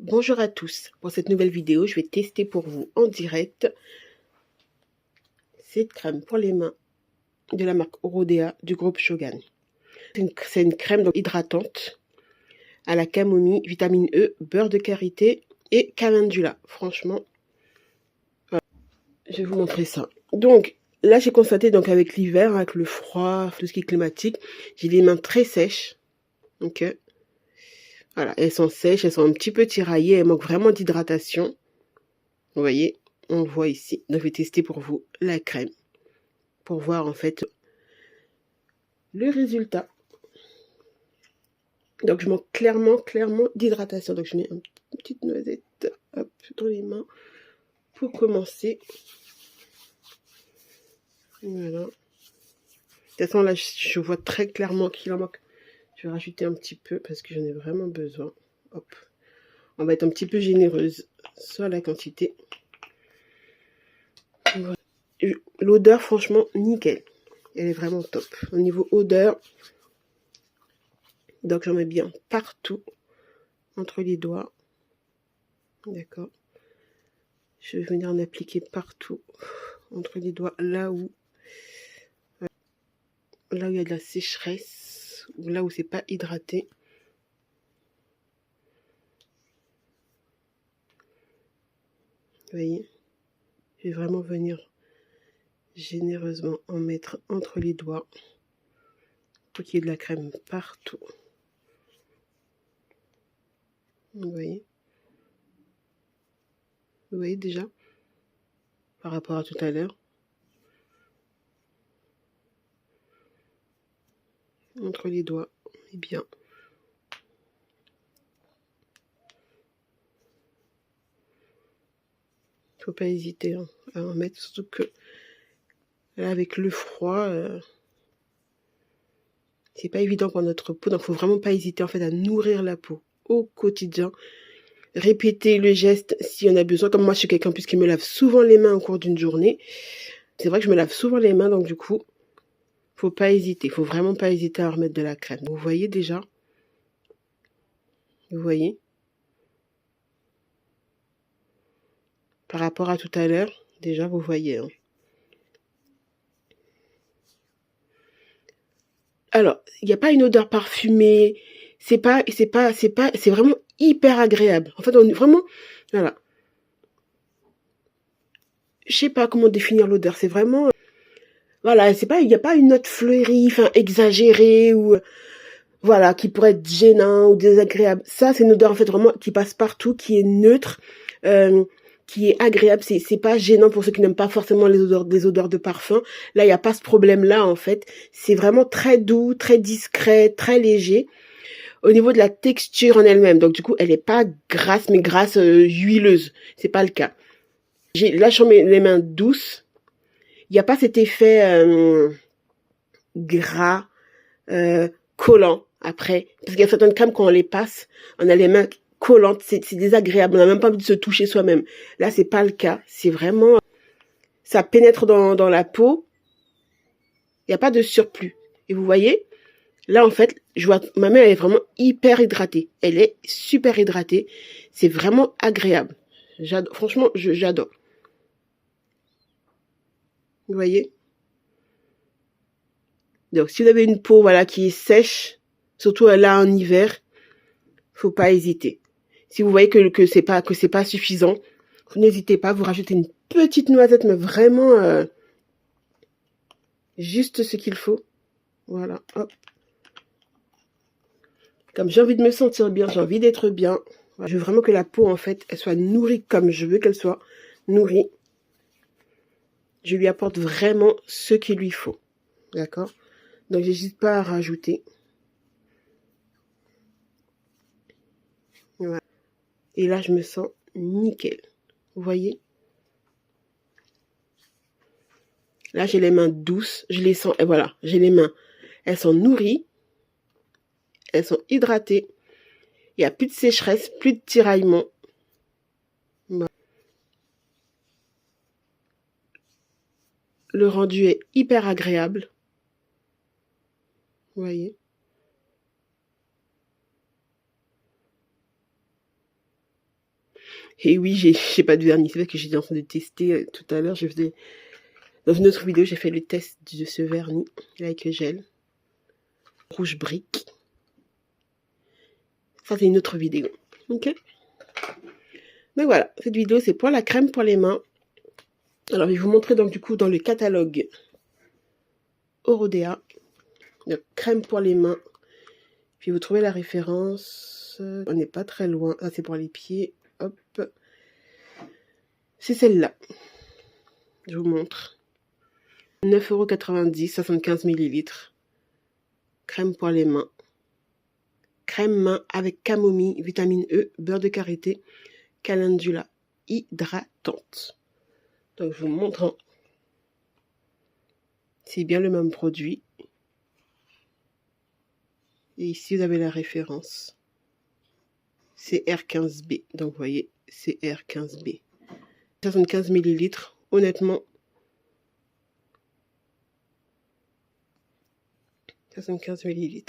Bonjour à tous, pour cette nouvelle vidéo, je vais tester pour vous en direct cette crème pour les mains de la marque Orodea du groupe Shogun. C'est une crème donc hydratante à la camomille, vitamine E, beurre de karité et calendula. Franchement, voilà. Je vais vous montrer ça. Donc là, j'ai constaté donc avec l'hiver, avec le froid, tout ce qui est climatique, j'ai les mains très sèches. Ok. Voilà, elles sont sèches, elles sont un petit peu tiraillées, elles manquent vraiment d'hydratation. Vous voyez, on voit ici. Donc, je vais tester pour vous la crème. Pour voir, en fait, le résultat. Donc, je manque clairement d'hydratation. Donc, je mets une petite noisette, hop, dans les mains. Pour commencer. Voilà. De toute façon, là, je vois très clairement qu'il en manque. Je vais rajouter un petit peu parce que j'en ai vraiment besoin. Hop. On va être un petit peu généreuse sur la quantité. Voilà. L'odeur, franchement, nickel. Elle est vraiment top. Au niveau odeur, donc j'en mets bien partout, entre les doigts. D'accord. Je vais venir en appliquer partout, entre les doigts, là où il y a de la sécheresse, ou là où c'est pas hydraté. Vous voyez, je vais vraiment venir généreusement en mettre entre les doigts pour qu'il y ait de la crème partout. Vous voyez déjà par rapport à tout à l'heure. Entre les doigts, et bien. Faut pas hésiter hein, à en mettre, surtout que là avec le froid, c'est pas évident pour notre peau, donc faut vraiment pas hésiter en fait à nourrir la peau au quotidien. Répéter le geste si on a besoin. Comme moi, je suis quelqu'un qui me lave souvent les mains au cours d'une journée. C'est vrai que je me lave souvent les mains, donc du coup, faut pas hésiter. Faut vraiment pas hésiter à remettre de la crème. Vous voyez déjà? Vous voyez? Par rapport à tout à l'heure, déjà, vous voyez. Hein. Alors, il n'y a pas une odeur parfumée. C'est vraiment hyper agréable. En fait, on est vraiment, voilà. Je sais pas comment définir l'odeur. C'est vraiment, voilà, c'est pas, il n'y a pas une note fleurie, enfin, exagérée ou, voilà, qui pourrait être gênant ou désagréable. Ça, c'est une odeur, en fait, vraiment, qui passe partout, qui est neutre, qui est agréable. C'est pas gênant pour ceux qui n'aiment pas forcément des odeurs de parfum. Là, il n'y a pas ce problème-là, en fait. C'est vraiment très doux, très discret, très léger. Au niveau de la texture en elle-même, donc du coup, elle n'est pas grasse, mais grasse, huileuse. C'est pas le cas. Là, je mets les mains douces. Il n'y a pas cet effet gras, collant après. Parce qu'il y a certaines crèmes, quand on les passe, on a les mains collantes. C'est désagréable. On n'a même pas envie de se toucher soi-même. Là, c'est pas le cas. C'est vraiment... Ça pénètre dans la peau. Il n'y a pas de surplus. Et vous voyez, là, en fait, je vois ma main, elle est vraiment hyper hydratée. Elle est super hydratée. C'est vraiment agréable. Franchement, j'adore. Vous voyez? Donc, si vous avez une peau, voilà, qui est sèche, surtout là en hiver, faut pas hésiter. Si vous voyez que c'est pas suffisant, n'hésitez pas, vous rajoutez une petite noisette, mais vraiment juste ce qu'il faut. Voilà, hop. Comme j'ai envie de me sentir bien, j'ai envie d'être bien. Je veux vraiment que la peau, en fait, elle soit nourrie comme je veux qu'elle soit nourrie. Je lui apporte vraiment ce qu'il lui faut. D'accord? Donc, j'hésite pas à rajouter. Voilà. Et là, je me sens nickel. Vous voyez? Là, j'ai les mains douces. Je les sens. Et voilà, j'ai les mains. Elles sont nourries. Elles sont hydratées. Il n'y a plus de sécheresse, plus de tiraillement. Voilà. Le rendu est hyper agréable. Vous voyez? 。 . 。 . 。 . 。 . . . . . . . . . . . . . . . . . . . . . . . . . . . . 。 . 。 . 。 . 。 . . . 。 . 。 . . . 。 . 。 . 。 . Et oui, j'ai pas de vernis. C'est vrai que j'étais en train de tester tout à l'heure. Dans une autre vidéo, j'ai fait le test de ce vernis avec gel. Rouge brique. Ça, c'est une autre vidéo. Ok. Donc voilà, cette vidéo, c'est pour la crème pour les mains. Alors, je vais vous montrer donc du coup dans le catalogue Orodea. Donc, crème pour les mains. Puis vous trouvez la référence. On n'est pas très loin. Ah, c'est pour les pieds. Hop. C'est celle-là. Je vous montre. 9,90 €, 75 ml. Crème pour les mains. Crème main avec camomille, vitamine E, beurre de karité, calendula hydratante. Donc je vous montre. Hein. C'est bien le même produit. Et ici vous avez la référence. C'est R15B. Donc vous voyez, c'est R15B. 75 ml. Honnêtement, 75 ml.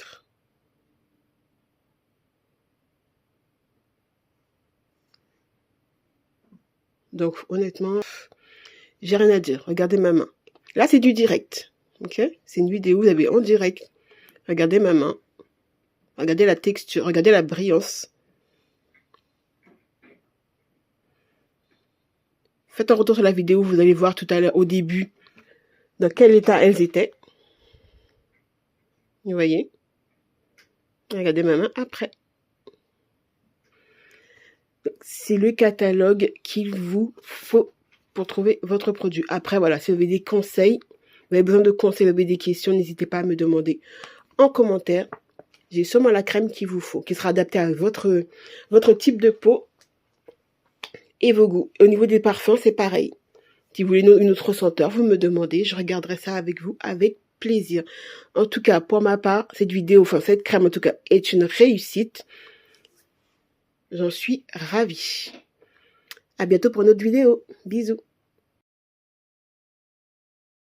Donc honnêtement, j'ai rien à dire. Regardez ma main. Là, c'est du direct. Ok? C'est une vidéo, vous avez en direct. Regardez ma main. Regardez la texture. Regardez la brillance. Faites un retour sur la vidéo. Vous allez voir tout à l'heure au début dans quel état elles étaient. Vous voyez? Regardez ma main après. C'est le catalogue qu'il vous faut pour trouver votre produit. Après, voilà, si vous avez des conseils, vous avez besoin de conseils, vous avez des questions, n'hésitez pas à me demander en commentaire. J'ai sûrement la crème qu'il vous faut, qui sera adaptée à votre type de peau et vos goûts. Au niveau des parfums, c'est pareil. Si vous voulez une autre senteur, vous me demandez, je regarderai ça avec vous avec plaisir. En tout cas, pour ma part, cette vidéo, enfin cette crème en tout cas, est une réussite. J'en suis ravie. À bientôt pour une autre vidéo. Bisous.